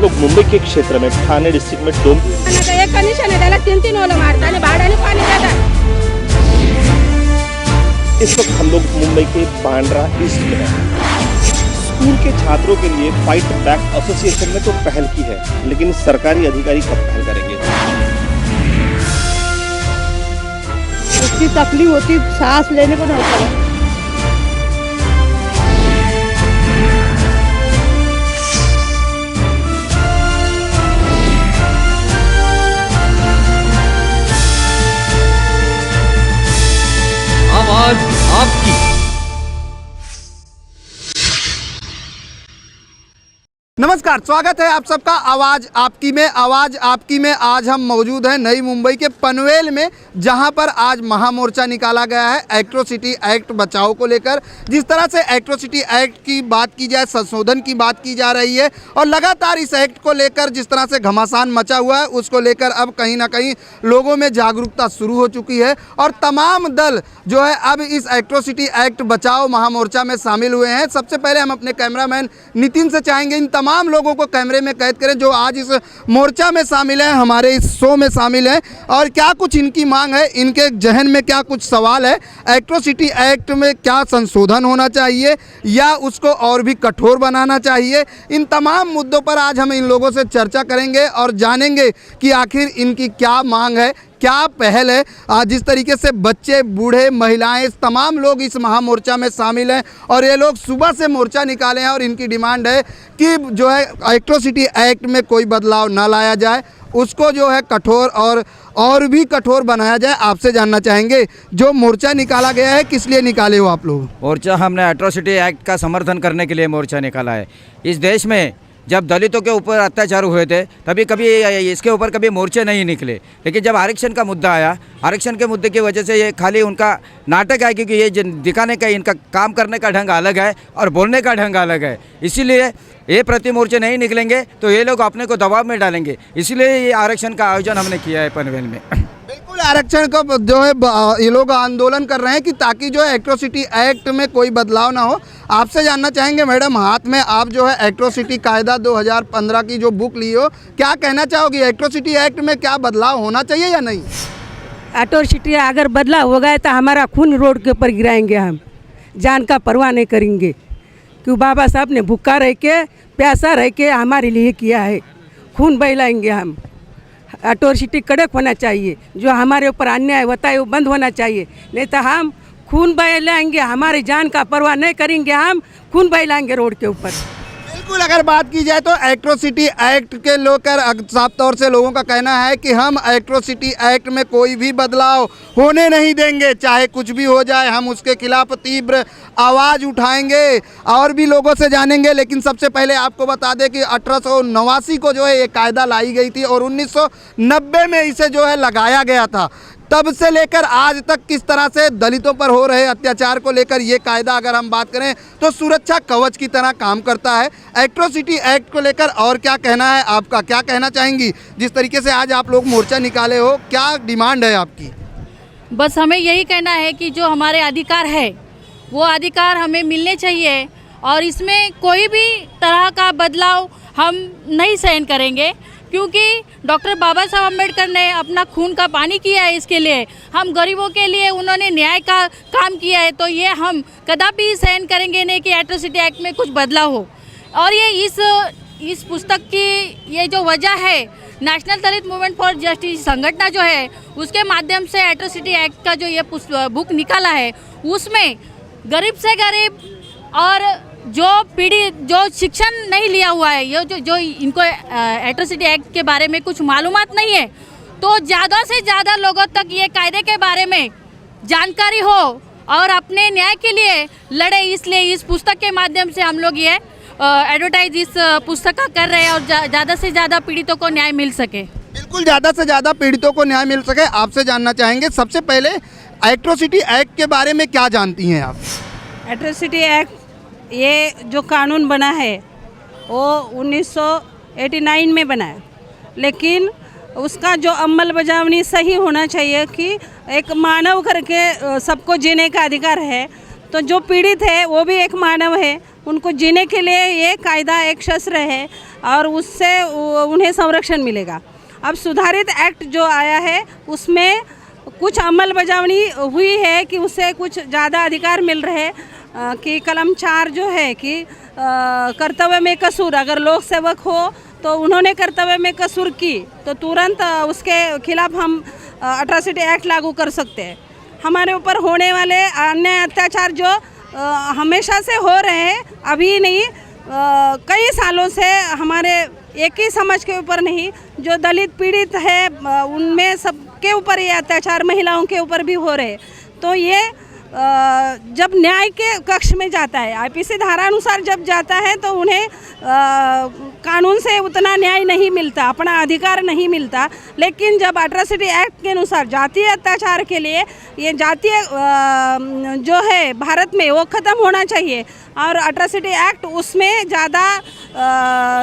लोग मुंबई के क्षेत्र में ठाणे डिस्ट्रिक्ट में डोम एक कनेक्शन है, त्याला 3-3 ओलं मारता आणि भाड्याने पाणी देतात। इस वक्त हम लोग मुंबई के बांद्रा ईस्ट में हैं। स्कूल के छात्रों के लिए फाइट बैक एसोसिएशन ने तो पहल की है, लेकिन सरकारी अधिकारी कब पहल करेंगे? उसकी तकलीफ होती, सांस लेने को नहीं होता। आवाज आपकी। नमस्कार, स्वागत है आप सबका आवाज़ आपकी में आज हम मौजूद हैं नई मुंबई के पनवेल में, जहां पर आज महामोर्चा निकाला गया है एट्रोसिटी एक्ट बचाओ को लेकर। जिस तरह से एट्रोसिटी एक्ट की बात की जाए, संशोधन की बात की जा रही है और लगातार इस एक्ट को लेकर जिस तरह से घमासान मचा हुआ है, उसको लेकर अब कहीं ना कहीं लोगों में जागरूकता शुरू हो चुकी है और तमाम दल जो है अब इस एट्रोसिटी एक्ट बचाओ महामोर्चा में शामिल हुए हैं। सबसे पहले हम अपने कैमरामैन नितिन से चाहेंगे इन तमाम लोगों को कैमरे में कैद करें जो आज इस मोर्चा में शामिल हैं, हमारे इस शो में शामिल हैं, और क्या कुछ इनकी मांग है, इनके जहन में क्या कुछ सवाल है, एट्रोसिटी एक्ट में क्या संशोधन होना चाहिए या उसको और भी कठोर बनाना चाहिए। इन तमाम मुद्दों पर आज हम इन लोगों से चर्चा करेंगे और जानेंगे कि आखिर इनकी क्या मांग है, क्या पहल है। जिस तरीके से बच्चे, बूढ़े, महिलाएं, तमाम लोग इस महामोर्चा में शामिल हैं और ये लोग सुबह से मोर्चा निकाले हैं और इनकी डिमांड है कि जो है एट्रोसिटी एक्ट में कोई बदलाव ना लाया जाए, उसको जो है कठोर और भी कठोर बनाया जाए। आपसे जानना चाहेंगे जो मोर्चा निकाला गया है किस लिए निकाले हो आप लोग? मोर्चा हमने एट्रोसिटी एक्ट का समर्थन करने के लिए मोर्चा निकाला है। इस देश में जब दलितों के ऊपर अत्याचार हुए थे तभी कभी इसके ऊपर कभी मोर्चे नहीं निकले, लेकिन जब आरक्षण का मुद्दा आया, आरक्षण के मुद्दे की वजह से ये खाली उनका नाटक है, क्योंकि ये दिखाने का, इनका काम करने का ढंग अलग है और बोलने का ढंग अलग है। इसीलिए ये प्रति मोर्चे नहीं निकलेंगे तो ये लोग अपने को दबाव में डालेंगे, इसीलिए ये आरक्षण का आयोजन हमने किया है पनवेल में। बिल्कुल, आरक्षण का जो है ये लोग आंदोलन कर रहे हैं कि ताकि जो है एट्रोसिटी एक्ट में कोई बदलाव ना हो। आपसे जानना चाहेंगे मैडम, हाथ में आप जो है एट्रोसिटी कायदा 2015 की जो बुक ली हो, क्या कहना चाहोगी, एट्रोसिटी एक्ट में क्या बदलाव होना चाहिए या नहीं? एट्रोसिटी अगर बदलाव हो गया तो हमारा खून रोड के ऊपर गिराएंगे, हम जान का परवाह नहीं करेंगे, क्यों बाबा साहब ने भूखा रह के, प्यासा रह के हमारे लिए किया है, खून बहलाएंगे हम। एट्रोसिटी कड़क होना चाहिए, जो हमारे ऊपर अन्याय होता है वो बंद होना चाहिए, नहीं तो हम खून बहलाएंगे, हमारी जान का परवाह नहीं करेंगे, हम खून बहलाएंगे रोड के ऊपर। बिल्कुल, अगर बात की जाए तो एट्रोसिटी एक्ट के लेकर साफ तौर से लोगों का कहना है कि हम एट्रोसिटी एक्ट में कोई भी बदलाव होने नहीं देंगे, चाहे कुछ भी हो जाए, हम उसके खिलाफ तीव्र आवाज़ उठाएंगे और भी लोगों से जानेंगे। लेकिन सबसे पहले आपको बता दें कि 1889 को जो है ये कायदा लाई गई थी और 1990 में इसे जो है लगाया गया था। तब से लेकर आज तक किस तरह से दलितों पर हो रहे अत्याचार को लेकर ये कायदा अगर हम बात करें तो सुरक्षा कवच की तरह काम करता है। एट्रोसिटी एक्ट को लेकर और क्या कहना है आपका, क्या कहना चाहेंगी? जिस तरीके से आज आप लोग मोर्चा निकाले हो, क्या डिमांड है आपकी? बस हमें यही कहना है कि जो हमारे अधिकार है वो अधिकार हमें मिलने चाहिए और इसमें कोई भी तरह का बदलाव हम नहीं सहन करेंगे, क्योंकि डॉक्टर बाबा साहब अम्बेडकर ने अपना खून का पानी किया है। इसके लिए हम गरीबों के लिए उन्होंने न्याय का काम किया है, तो ये हम कदापि सहन करेंगे नहीं कि एट्रोसिटी एक्ट में कुछ बदलाव हो। और ये इस पुस्तक की ये जो वजह है, national Dalit movement for justice संगठन जो है उसके माध्यम से एट्रोसिटी एक्ट का जो ये बुक निकाला है, उसमें गरीब से गरीब और जो पीढ़ी जो शिक्षण नहीं लिया हुआ है, ये जो इनको एट्रोसिटी एक्ट के बारे में कुछ मालूमात नहीं है, तो ज़्यादा से ज़्यादा लोगों तक ये कायदे के बारे में जानकारी हो और अपने न्याय के लिए लड़े। इसलिए इस पुस्तक के माध्यम से हम लोग ये एडवर्टाइज इस पुस्तक का कर रहे हैं और ज़्यादा से ज़्यादा पीड़ितों को न्याय मिल सके। बिल्कुल, ज़्यादा से ज़्यादा पीड़ितों को न्याय मिल सके। आपसे जानना चाहेंगे सबसे पहले एट्रोसिटी एक्ट के बारे में क्या जानती हैं आप? एट्रोसिटी एक्ट ये जो कानून बना है वो 1989 में बना है, लेकिन उसका जो अमल बजावनी सही होना चाहिए कि एक मानव करके सबको जीने का अधिकार है, तो जो पीड़ित है वो भी एक मानव है, उनको जीने के लिए ये कायदा एक शस्त्र है। और उससे उन्हें संरक्षण मिलेगा। अब सुधारित एक्ट जो आया है उसमें कुछ अमल बजावनी हुई है कि उससे कुछ ज़्यादा अधिकार मिल रहे हैं कि कलम 4 जो है कि कर्तव्य में कसूर, अगर लोक सेवक हो तो उन्होंने कर्तव्य में कसूर की तो तुरंत उसके खिलाफ हम अट्रॉसिटी एक्ट लागू कर सकते हैं। हमारे ऊपर होने वाले अन्याय अत्याचार जो हमेशा से हो रहे हैं, अभी नहीं कई सालों से, हमारे एक ही समाज के ऊपर नहीं, जो दलित पीड़ित है उनमें सबके ऊपर ये अत्याचार महिलाओं के ऊपर भी हो रहे हैं। तो ये जब न्याय के कक्ष में जाता है, आईपीसी धारा अनुसार जब जाता है तो उन्हें कानून से उतना न्याय नहीं मिलता, अपना अधिकार नहीं मिलता। लेकिन जब अट्रॉसिटी एक्ट के अनुसार जातीय अत्याचार के लिए ये जातीय जो है भारत में वो ख़त्म होना चाहिए और अट्रॉसिटी एक्ट उसमें ज़्यादा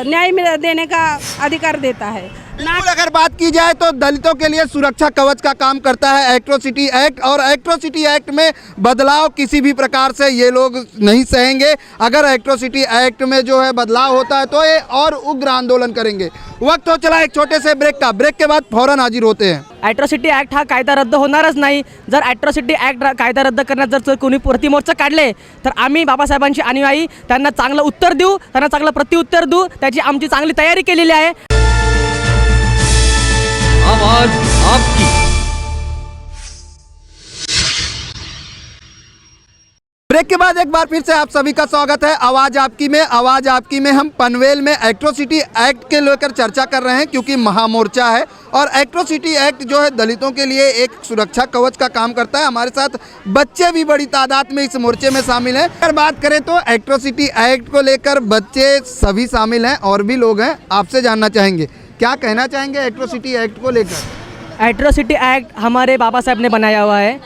न्याय देने का अधिकार देता है। बिल्कुल, अगर बात की जाए तो दलितों के लिए सुरक्षा कवच का काम करता है एट्रोसिटी एक्ट, और एट्रोसिटी एक्ट में बदलाव किसी भी प्रकार से ये लोग नहीं सहेंगे। अगर एट्रोसिटी एक्ट में जो है बदलाव होता है तो ये और उग्र आंदोलन करेंगे। वक्त हो चला एक छोटे से ब्रेक का, ब्रेक के बाद फौरन हाजिर होते हैं। ॲट्रॉसिटी ॲक्ट हा कायदा रद्द होणारच नाही। जर ॲट्रॉसिटी ॲक्ट कायदा रद्द करण्यात जर कोणी प्रतिमोर्चा काढले तर आम्ही बाबासाहेबांची अनुयायी त्यांना चांगलं उत्तर देऊ, त्यांना चांगलं प्रत्युत्तर देऊ, त्याची आमची चांगली तयारी केलेली आहे। आवाज आपकी। ब्रेक के बाद एक बार फिर से आप सभी का स्वागत है आवाज़ आपकी में। आवाज़ आपकी में हम पनवेल में एट्रोसिटी एक्ट के लेकर चर्चा कर रहे हैं क्योंकि महामोर्चा है और एट्रोसिटी एक्ट जो है दलितों के लिए एक सुरक्षा कवच का काम करता है। हमारे साथ बच्चे भी बड़ी तादाद में इस मोर्चे में शामिल हैं। अगर बात करें तो एट्रोसिटी एक्ट को लेकर बच्चे सभी शामिल हैं और भी लोग हैं। आपसे जानना चाहेंगे, क्या कहना चाहेंगे एट्रोसिटी एक्ट को लेकर? ॲट्रॉसिटी ॲक्ट हमारे बाबा साहब ने बनाया हुआ है।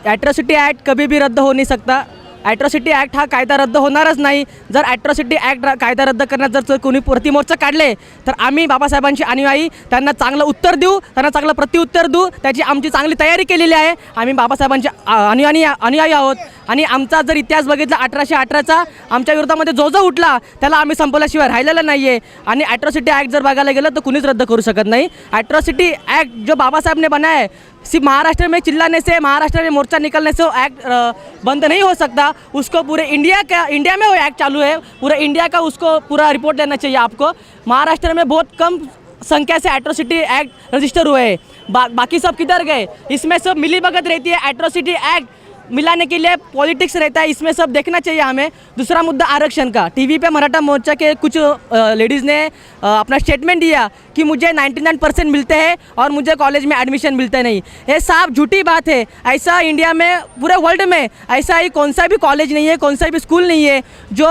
ॲट्रॉसिटी ॲक्ट कभी भी रद्द हो नहीं सकता। ॲट्रॉसिटी ॲक्ट हा कायदा रद्द होणारच नाही। जर ॲट्रॉसिटी ॲक्ट कायदा रद्द करण्यात जर कोणी प्रतिमोर्चा काढले तर आम्ही बाबासाहेबांची अनुयायी त्यांना चांगलं उत्तर देऊ, त्यांना चांगलं प्रत्युत्तर देऊ, त्याची आमची चांगली तयारी केलेली आहे। आम्ही बाबासाहेबांचे अनुयायी आहोत आणि आमचा जर इतिहास बघितला 1818चा आमच्या विरोधामध्ये जो उठला त्याला आम्ही संपवल्याशिवाय राहिलेलं नाही आहे। आणि ॲट्रॉसिटी ॲक्ट जर बघायला गेलं तर कुणीच रद्द करू शकत नहीं। ॲट्रॉसिटी एक्ट जो बाबा साहब ने बनाया है, सिर्फ महाराष्ट्र में चिल्लाने से, महाराष्ट्र में मोर्चा निकलने से वो एक्ट बंद नहीं हो सकता। उसको पूरे इंडिया में वो एक्ट चालू है, पूरे इंडिया का उसको पूरा रिपोर्ट लेना चाहिए आपको। महाराष्ट्र में बहुत कम संख्या से एट्रोसिटी एक्ट रजिस्टर हुए हैं, बाकी सब किधर गए? इसमें सब मिलीभगत रहती है। एट्रोसिटी एक्ट मिलाने के लिए पॉलिटिक्स रहता है, इसमें सब देखना चाहिए हमें। दूसरा मुद्दा आरक्षण का, टीवी पे मराठा मोर्चा के कुछ लेडीज़ ने अपना स्टेटमेंट दिया कि मुझे 99% मिलते हैं और मुझे कॉलेज में एडमिशन मिलते नहीं। ये साफ झूठी बात है। ऐसा इंडिया में, पूरे वर्ल्ड में ऐसा ही कौन सा भी कॉलेज नहीं है, कौन सा भी स्कूल नहीं है जो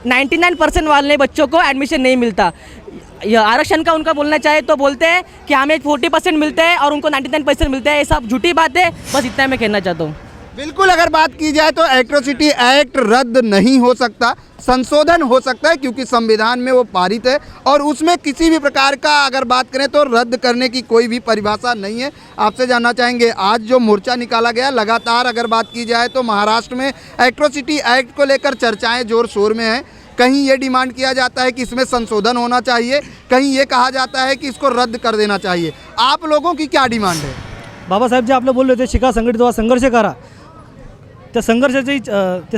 99% वाले बच्चों को एडमिशन नहीं मिलता। आरक्षण का उनका बोलना चाहे तो बोलते हैं कि हमें 40% मिलते हैं और उनको 99% मिलते हैं। ये सब झूठी बात है, बस इतना मैं कहना चाहता हूँ। बिल्कुल, अगर बात की जाए तो एट्रोसिटी एक्ट रद्द नहीं हो सकता, संशोधन हो सकता है क्योंकि संविधान में वो पारित है और उसमें किसी भी प्रकार का अगर बात करें तो रद्द करने की कोई भी परिभाषा नहीं है। आपसे जानना चाहेंगे, आज जो मोर्चा निकाला गया, लगातार अगर बात की जाए तो महाराष्ट्र में एट्रोसिटी एक्ट को लेकर चर्चाएं जोर शोर में हैं। कहीं ये डिमांड किया जाता है कि इसमें संशोधन होना चाहिए, कहीं ये कहा जाता है कि इसको रद्द कर देना चाहिए। आप लोगों की क्या डिमांड है? बाबासाहेब जे आपलं बोलले होते, शिका, संघटित व्हा, संघर्ष करा। त्या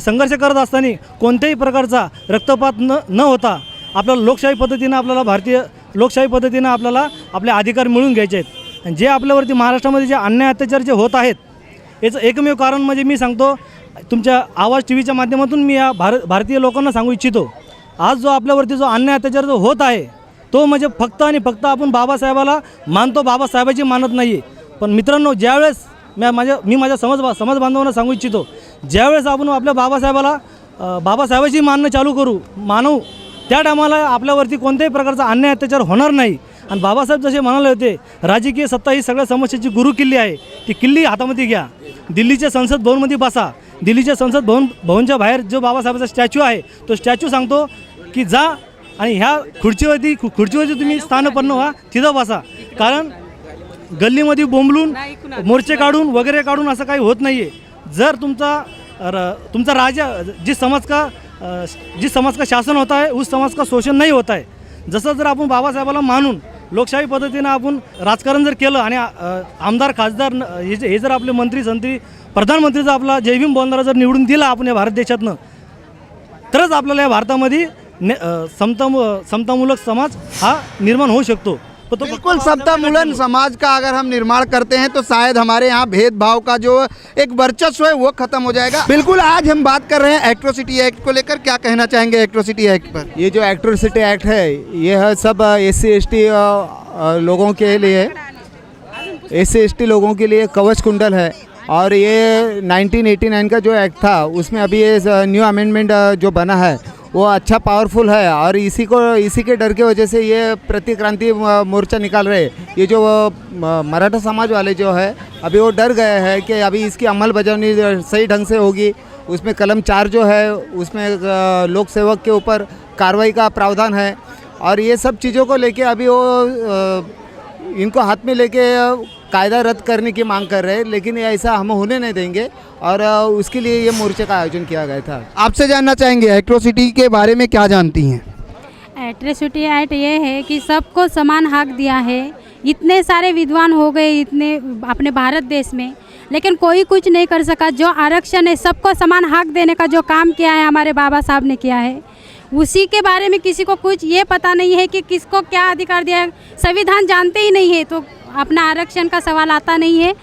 संघर्ष करत असताना कोणत्याही प्रकारचा रक्तपात न होता आपल्याला लोकशाही पद्धतीनं, आपल्याला भारतीय लोकशाही पद्धतीनं आपल्याला आपले अधिकार मिळवून घ्यायचे आहेत। आणि जे आपल्यावरती महाराष्ट्रामध्ये जे अन्याय अत्याचार जे होत आहेत, याचं एकमेव कारण म्हणजे मी सांगतो, तुमच्या आवाज टीव्हीच्या माध्यमातून मी या भारतीय लोकांना सांगू इच्छितो, आज जो आपल्यावरती जो अन्याय अत्याचार जो होत आहे तो म्हणजे फक्त आणि फक्त आपण बाबासाहेबाला मानतो, बाबासाहेबाची मानत नाही आहे। पण मित्रांनो, ज्यावेळेस मी माझ्या समाज बांधवांना सांगू इच्छितो, ज्यावेळेस आपण आपल्या बाबासाहेबाची मानणं चालू मानू, त्या टायमाला आपल्यावरती कोणत्याही प्रकारचा अन्याय अत्याचार होणार नाही। आणि बाबासाहेब जसे म्हणाले होते, राजकीय सत्ता ही सगळ्या समस्येची गुरु किल्ली आहे, ती किल्ली हातामध्ये घ्या, दिल्लीच्या संसद भवनमध्ये बसा, दिल्लीच्या संसद भवनच्या बाहेर जो बाबासाहेबाचा स्टॅच्यू आहे तो स्टॅच्यू सांगतो की जा आणि ह्या खुर्चीवरती तुम्ही स्थानपन्न व्हा, तिथं बसा। कारण गल्लीमध्ये बोंबलून मोर्चे काढून वगैरे काढून असं काही होत नाही आहे। जर तुमचा राजा जिस समाज का शासन होता है उस समाज का शोषण नहीं होता है। जसं जर आपण बाबासाहेबाला मानून लोकशाही पद्धतीनं आपण राजकारण जर केलं आणि आमदार खासदार हे जर आपले मंत्री संत्री प्रधानमंत्रीचा आपला जय भीम बोलणारा जर निवडून दिला आपण या भारत देशातनं, तरच आपल्याला या भारतामध्ये समतामूलक समाज हा निर्माण होऊ शकतो। तो बिल्कुल समतामूलन समाज का अगर हम निर्माण करते हैं तो शायद हमारे यहाँ भेदभाव का जो एक वर्चस्व है वो खत्म हो जाएगा। बिल्कुल, आज हम बात कर रहे हैं एट्रोसिटी एक्ट को लेकर, क्या कहना चाहेंगे एट्रोसिटी एक्ट पर? ये जो एट्रोसिटी एक्ट है ये है सब SC/ST लोगों के लिए, SC/ST लोगों के लिए कवच कुंडल है। और ये 1989 का जो एक्ट था उसमें अभी ये न्यू अमेंडमेंट जो बना है वो अच्छा पावरफुल है। और इसी के डर की वजह से ये प्रतिक्रांति मोर्चा निकाल रहे। ये जो मराठा समाज वाले जो है अभी वो डर गए हैं कि अभी इसकी अमलबजावनी सही ढंग से होगी। उसमें कलम 4 जो है उसमें लोक सेवक के ऊपर कार्रवाई का प्रावधान है। और ये सब चीज़ों को लेके अभी वो इनको हाथ में लेके कायदा रद्द करने की मांग कर रहे हैं, लेकिन ऐसा हम होने नहीं देंगे और उसके लिए ये मोर्चे का आयोजन किया गया था। आपसे जानना चाहेंगे एट्रोसिटी के बारे में क्या जानती हैं? एट्रोसिटी एक्ट ये है कि सबको समान हक दिया है। इतने सारे विद्वान हो गए इतने अपने भारत देश में, लेकिन कोई कुछ नहीं कर सका। जो आरक्षण है, सबको समान हक देने का जो काम किया है हमारे बाबा साहब ने किया है, उसी के बारे में किसी को कुछ ये पता नहीं है कि किसको क्या अधिकार दिया है। संविधान जानते ही नहीं है तो अपना आरक्षण का सवाल आता नहीं है।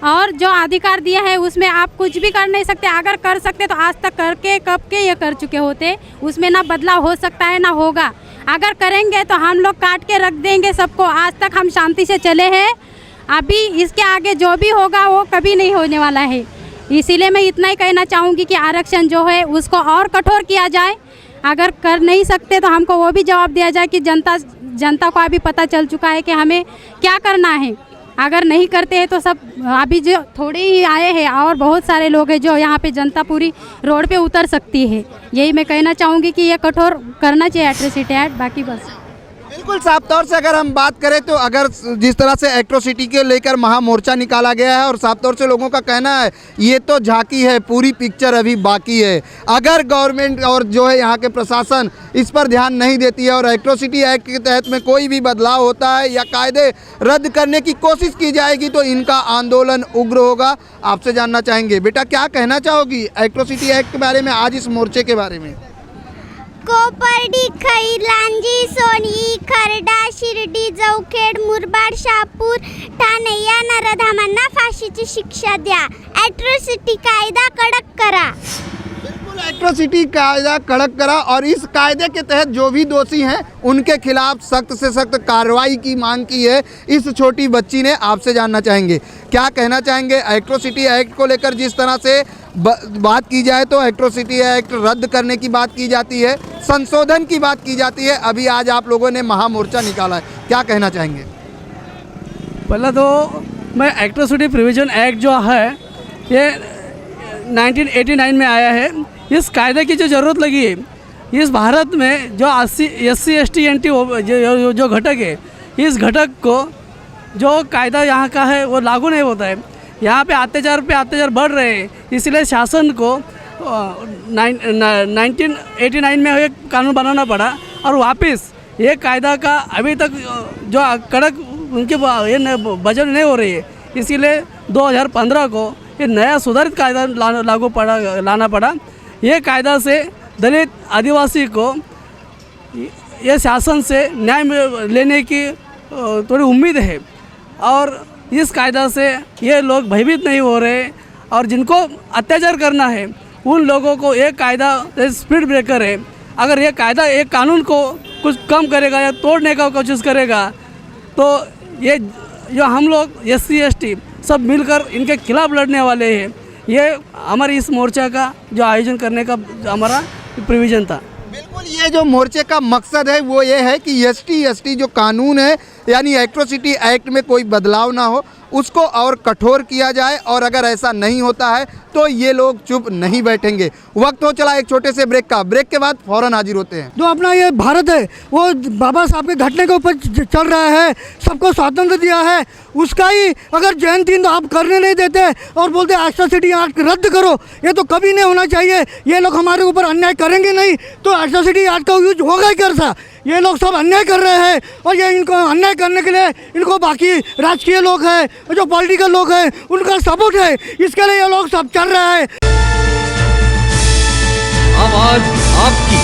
और जो अधिकार दिया है उसमें आप कुछ भी कर नहीं सकते। अगर कर सकते तो आज तक करके कब के ये कर चुके होते। उसमें ना बदलाव हो सकता है ना होगा। अगर करेंगे तो हम लोग काट के रख देंगे सबको। आज तक हम शांति से चले हैं, अभी इसके आगे जो भी होगा वो कभी नहीं होने वाला है। इसीलिए मैं इतना ही कहना चाहूँगी कि आरक्षण जो है उसको और कठोर किया जाए। अगर कर नहीं सकते तो हमको वो भी जवाब दिया जाए कि जनता को अभी पता चल चुका है कि हमें क्या करना है। अगर नहीं करते हैं तो सब अभी जो थोड़े ही आए हैं और बहुत सारे लोग हैं जो यहाँ पे जनता पूरी रोड पे उतर सकती है। यही मैं कहना चाहूँगी कि ये कठोर करना चाहिए एट्रोसिटी एक्ट। बाकी बस बिल्कुल साफ तौर से अगर हम बात करें तो अगर जिस तरह से एट्रोसिटी के लेकर महामोर्चा निकाला गया है और साफ तौर से लोगों का कहना है ये तो झांकी है, पूरी पिक्चर अभी बाकी है। अगर गवर्नमेंट और जो है यहाँ के प्रशासन इस पर ध्यान नहीं देती है और एट्रोसिटी एक्ट के तहत में कोई भी बदलाव होता है या कायदे रद्द करने की कोशिश की जाएगी तो इनका आंदोलन उग्र होगा। आपसे जानना चाहेंगे बेटा, क्या कहना चाहोगी एट्रोसिटी एक्ट के बारे में, आज इस मोर्चे के बारे में? कोपर्डी, खैलांजी, सोनी, खरडा, शिर्डी, जवखेड, मुरबाड, शहापूर, ठाणे या नराधमांना फाशीची शिक्षा द्या। एट्रोसिटी कायदा कडक करा। बिल्कुल, एट्रोसिटी कायदा कड़क करा और इस कायदे के तहत जो भी दोषी हैं उनके खिलाफ सख्त से सख्त कार्रवाई की मांग की है इस छोटी बच्ची ने। आपसे जानना चाहेंगे क्या कहना चाहेंगे एट्रोसिटी एक्ट को लेकर? जिस तरह से बात की जाए तो एट्रोसिटी एक्ट रद्द करने की बात की जाती है, संशोधन की बात की जाती है। अभी आज आप लोगों ने महामोर्चा निकाला है, क्या कहना चाहेंगे? पहला तो मैं एट्रोसिटी प्रिवेंशन एक्ट जो है ये 1989 में आया है। इस कायदे की जो ज़रूरत लगी है, इस भारत में जो SC/ST NT जो घटक है, इस घटक को जो कायदा यहाँ का है वो लागू नहीं होता है। यहाँ पे अत्याचार बढ़ रहे हैं, इसलिए शासन को 1989 में एक कानून बनाना पड़ा और वापस ये कायदा का अभी तक जो कड़क उनके ये बजट नहीं हो रही है। इसीलिए 2015 को ये नया सुधारित कायदा लाना पड़ा। ये कायदा से दलित आदिवासी को ये शासन से न्याय लेने की थोड़ी उम्मीद है और इस कायदा से ये लोग भयभीत नहीं हो रहे और जिनको अत्याचार करना है उन लोगों को एक कायदा स्पीड ब्रेकर है। अगर ये कायदा एक कानून को कुछ कम करेगा या तोड़ने का कोशिश करेगा तो ये जो हम लोग SC/ST सब मिलकर इनके खिलाफ लड़ने वाले हैं। ये हमारे इस मोर्चा का जो आयोजन करने का हमारा प्रोविज़न था। बिल्कुल, ये जो मोर्चे का मकसद है वो ये है कि ST जो कानून है यानी एट्रोसिटी एक्ट में कोई बदलाव ना हो, उसको और कठोर किया जाए और अगर ऐसा नहीं होता है तो ये लोग चुप नहीं बैठेंगे। वक्त हो चला एक छोटे से ब्रेक का, ब्रेक के बाद फौरन हाजिर होते हैं। जो अपना ये भारत है वो बाबा साहब के घटने के ऊपर चल रहा है, सबको स्वातंत्र दिया है उसका ही अगर जयंती आप करने नहीं देते और बोलते एट्रोसिटी एक्ट रद्द करो, ये तो कभी नहीं होना चाहिए। ये लोग हमारे ऊपर अन्याय करेंगे नहीं तो एट्रोसिटी एक्ट का यूज होगा ही कैसा? ये लोग सब अन्याय कर रहे हैं और ये इनको अन्याय करने के लिए इनको बाकी राजकीय लोग हैं, जो पॉलिटिकल लोग हैं, उनका सपोर्ट है, इसके लिए ये लोग सब चल रहे हैं। आवाज आपकी।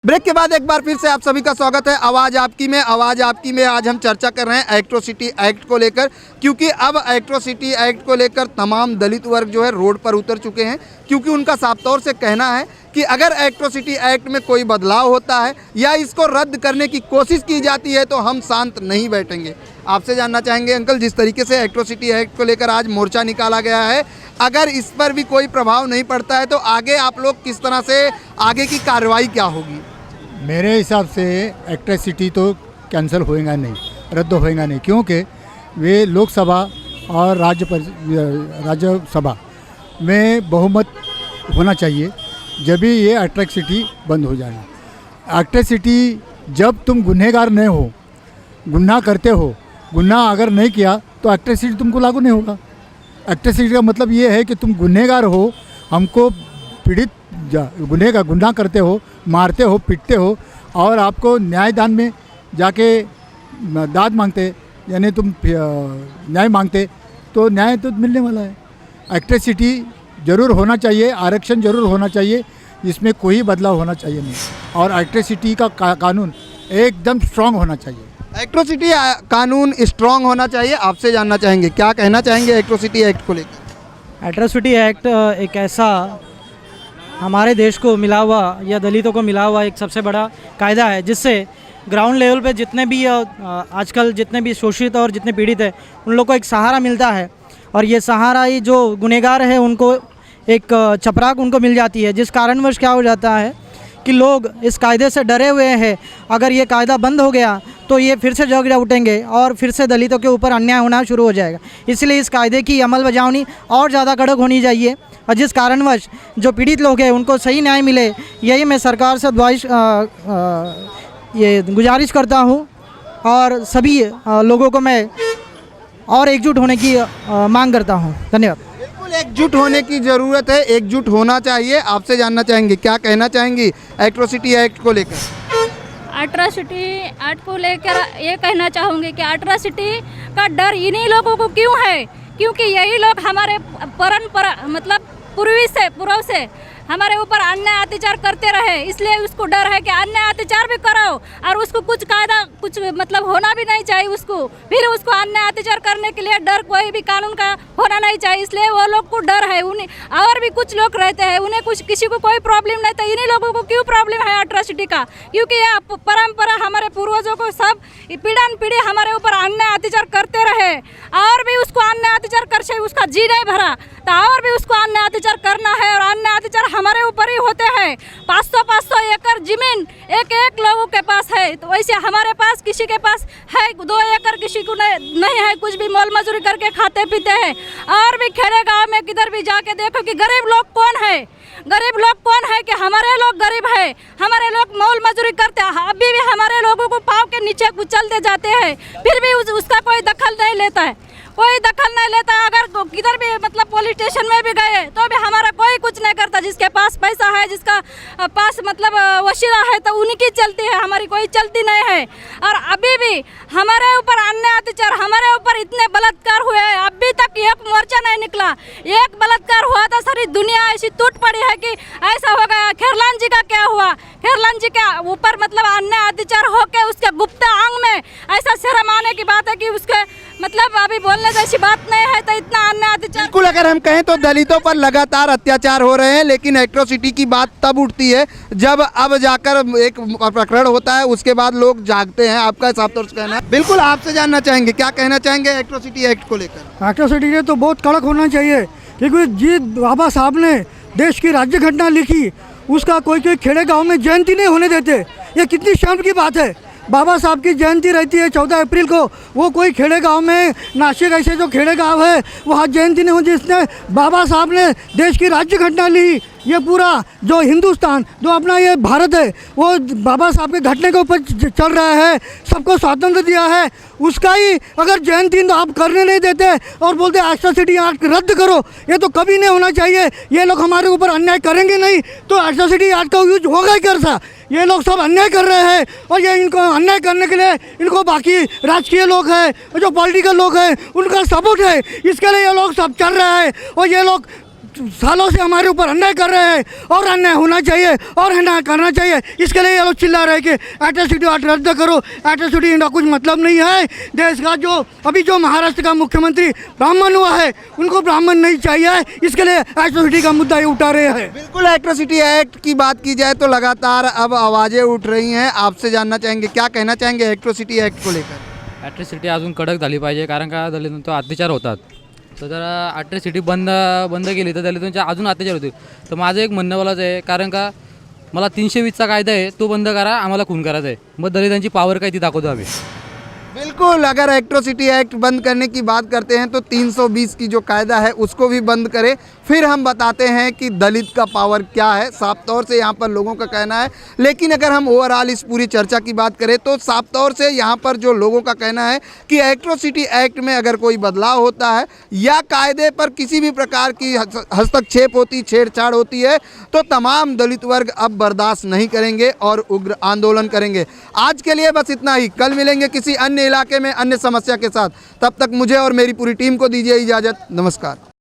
ब्रेक के बाद एक बार फिर से आप सभी का स्वागत है आवाज़ आपकी में। आवाज़ आपकी में आज हम चर्चा कर रहे हैं एट्रोसिटी एक्ट को लेकर, क्योंकि अब एट्रोसिटी एक्ट को लेकर तमाम दलित वर्ग जो है रोड पर उतर चुके हैं, क्योंकि उनका साफ तौर से कहना है कि अगर एट्रोसिटी एक्ट में कोई बदलाव होता है या इसको रद्द करने की कोशिश की जाती है तो हम शांत नहीं बैठेंगे। आपसे जानना चाहेंगे अंकल, जिस तरीके से एट्रोसिटी एक्ट को लेकर आज मोर्चा निकाला गया है, अगर इस पर भी कोई प्रभाव नहीं पड़ता है तो आगे आप लोग किस तरह से आगे की कार्रवाई क्या होगी? मेरे हिसाब से एट्रोसिटी तो कैंसिल होएगा नहीं, रद्द होएगा नहीं, क्योंकि वे लोकसभा और राज्यसभा में बहुमत होना चाहिए, जब भी ये एट्रोसिटी बंद हो जाएगा। एट्रोसिटी जब तुम गुनहगार नहीं हो, गुनाह करते हो, गुनाह अगर नहीं किया तो एट्रोसिटी तुमको लागू नहीं होगा। एट्रोसिटी का मतलब ये है कि तुम गुनहगार हो, हमको पीड़ित गुनाह करते हो, मारते हो, पीटते हो और आपको न्यायदान में जाके दाद मांगते, यानी तुम न्याय मांगते तो न्याय तो मिलने वाला है। एट्रोसिटी ज़रूर होना चाहिए, आरक्षण ज़रूर होना चाहिए, इसमें कोई बदलाव होना चाहिए नहीं, और एट्रोसिटी का कानून एकदम स्ट्रांग होना चाहिए। एट्रोसिटी कानून स्ट्रांग होना चाहिए। आपसे जानना चाहेंगे क्या कहना चाहेंगे एट्रोसिटी एक्ट को लेकर? एट्रोसिटी एक्ट एक ऐसा हमारे देश को मिला हुआ या दलितों को मिला हुआ एक सबसे बड़ा कायदा है, जिससे ग्राउंड लेवल पे जितने भी आजकल जितने भी शोषित और जितने पीड़ित हैं उन लोग को एक सहारा मिलता है, और ये सहारा ही जो गुनहगार है उनको एक चपराक उनको मिल जाती है, जिस कारणवश क्या हो जाता है कि लोग इस कायदे से डरे हुए हैं। अगर ये कायदा बंद हो गया तो ये फिर से जग उठेंगे और फिर से दलितों के ऊपर अन्याय होना शुरू हो जाएगा। इसलिए इस कायदे की अमल बजावनी और ज़्यादा कड़क होनी चाहिए, और जिस कारणवश जो पीड़ित लोग हैं उनको सही न्याय मिले, यही मैं सरकार से ये गुजारिश करता हूँ, और सभी लोगों को मैं और एकजुट होने की मांग करता हूँ। धन्यवाद। बिल्कुल एकजुट होने की ज़रूरत है, एकजुट होना चाहिए। आपसे जानना चाहेंगे क्या कहना चाहेंगी एट्रोसिटी एक्ट को लेकर? एट्रोसिटी एक्ट को लेकर ये कहना चाहूँगी कि एट्रोसिटी का डर इन्हीं लोगों को क्यों है, क्योंकि यही लोग हमारे परंपरा मतलब पूर्व से हमारे ऊपर अन्याय अत्याचार करते रहे, इसलिए उसको डर है कि अन्याय अत्याचार भी कराओ और उसको कुछ कायदा कुछ मतलब होना भी नहीं चाहिए, उसको फिर उसको अन्याय अत्याचार करने के लिए डर कोई भी कानून का होना नहीं चाहिए, इसलिए वो लोग को डर है। उन्हें और भी कुछ लोग रहते हैं, उन्हें कुछ किसी को कोई प्रॉब्लम नहीं था, इन्हीं लोगों को क्यों प्रॉब्लम है एट्रोसिटी का? क्योंकि यह परंपरा हमारे पूर्वजों को सब पीढ़ी हमारे ऊपर अन्याय अत्याचार करते रहे, और भी उसको अन्याय अत्याचार कर से उसका जी नहीं भरा तो और भी उसको अन्याय अत्याचार करना है, और अन्याय अत्याचार हमारे ऊपर ही होते हैं। 500 एकड़ जमीन एक लोगों के पास है, तो वैसे हमारे पास किसी के पास है 2 एकड़, किसी को नहीं है, कुछ भी मोल मजूरी करके खाते पीते हैं। और भी खेड़े गाँव में किधर भी जाके देखो कि गरीब लोग कौन है, गरीब लोग कौन है कि हमारे लोग गरीब है, हमारे लोग मोल मजूरी करते हैं, अभी भी हमारे लोगों को पाँव के नीचे कुचलते जाते हैं, फिर भी उसका कोई दखल नहीं लेता है, कोई दखल नहीं लेता। अगर किधर भी मतलब पुलिस स्टेशन में भी गए तो भी हमारा कोई कुछ नहीं करता। जिसके पास पैसा है, जिसका पास मतलब वसीला है, तो उन्हीं की चलती है, हमारी कोई चलती नहीं है। और अभी भी हमारे ऊपर अन्याय अत्याचार, हमारे ऊपर इतने बलात्कार हुए हैं, अभी तक एक मोर्चा नहीं निकला। एक बलात्कार हुआ था, सारी दुनिया ऐसी टूट पड़ी है कि ऐसा हो गया। खेरलान जी का क्या हुआ? खेरलान जी के ऊपर मतलब अन्याय अत्याचार होके उसके गुप्त अंग में ऐसा शर्म आने की बात है कि उसके मतलब अभी बोलने जैसी बात नहीं है, तो इतना अन्याय अत्याचार। बिल्कुल, अगर हम कहें तो दलितों पर लगातार अत्याचार हो रहे हैं, लेकिन एट्रोसिटी की बात तब उठती है जब अब जाकर एक प्रकरण होता है, उसके बाद लोग जागते हैं। आपका साफ तौर से कहना है। बिल्कुल, आपसे जानना चाहेंगे क्या कहना चाहेंगे एट्रोसिटी एक्ट को लेकर? एट्रोसिटी तो बहुत कड़क होना चाहिए, क्योंकि जी बाबा साहब ने देश की राज्य घटना लिखी, उसका कोई खेड़े गाँव में जयंती नहीं होने देते। ये कितनी शर्म की बात है। बाबा साहब की जयंती रहती है 14 अप्रैल को, वो कोई खेड़े गांव में, नासिक ऐसे जो खेड़े गांव है वहाँ जयंती नहीं होती। इसने बाबा साहब ने देश की राज्य घटना ली, ये पूरा जो हिंदुस्तान, जो अपना ये भारत है, वो बाबा साहब के घटने के ऊपर चल रहा है, सबको स्वातंत्र दिया है, उसका ही अगर जयंती आप करने नहीं देते और बोलते एट्रोसिटी एक्ट रद्द करो, ये तो कभी नहीं होना चाहिए। ये लोग हमारे ऊपर अन्याय करेंगे नहीं तो एट्रोसिटी एक्ट का यूज होगा ही कैसा? ये लोग सब अन्याय कर रहे हैं और ये इनको अन्याय करने के लिए इनको बाकी राजकीय लोग हैं, जो पॉलिटिकल लोग हैं, उनका सपोर्ट है, इसके लिए ये लोग सब चल रहा है। और ये लोग सालों से हमारे ऊपर अन्याय कर रहे हैं और अन्याय होना चाहिए और अन्याय करना चाहिए, इसके लिए ये लोग चिल्ला रहे हैं कि एट्रोसिटी एक्ट रद्द करो, एट्रोसिटी का कुछ मतलब नहीं है। देश का जो अभी जो महाराष्ट्र का मुख्यमंत्री ब्राह्मण हुआ है, उनको ब्राह्मण नहीं चाहिए, इसके लिए एट्रोसिटी का मुद्दा ये उठा रहे हैं। बिल्कुल, एट्रोसिटी एक्ट की बात की जाए तो लगातार अब आवाज़ें उठ रही हैं। आपसे जानना चाहेंगे, क्या कहना चाहेंगे एट्रोसिटी एक्ट को लेकर? ॲट्रॉसिटी अजून कडक झाली पाहिजे, कारण का दलितांवर अत्याचार होतात. तर जर ॲट्रॉसिटी बंद केली तर दलितांचे अजून अत्याचार होतील. तर माझं एक म्हणणं बोलायचं आहे, कारण का मला 320चा कायदा आहे तो बंद करा, आम्हाला खून करायचा आहे, मग दलितांची पावर काय ती दाखवतो आम्ही. बिल्कुल, अगर एट्रोसिटी एक्ट बंद करने की बात करते हैं तो 320 की जो कायदा है उसको भी बंद करें, फिर हम बताते हैं कि दलित का पावर क्या है। साफ तौर से यहाँ पर लोगों का कहना है। लेकिन अगर हम ओवरऑल इस पूरी चर्चा की बात करें तो साफ तौर से यहाँ पर जो लोगों का कहना है कि एट्रोसिटी एक्ट में अगर कोई बदलाव होता है या कायदे पर किसी भी प्रकार की हस्तक्षेप होती, छेड़छाड़ होती है, तो तमाम दलित वर्ग अब बर्दाश्त नहीं करेंगे और उग्र आंदोलन करेंगे। आज के लिए बस इतना ही, कल मिलेंगे किसी अन्य इलाके में अन्य समस्या के साथ। तब तक मुझे और मेरी पूरी टीम को दीजिए इजाज़त। नमस्कार।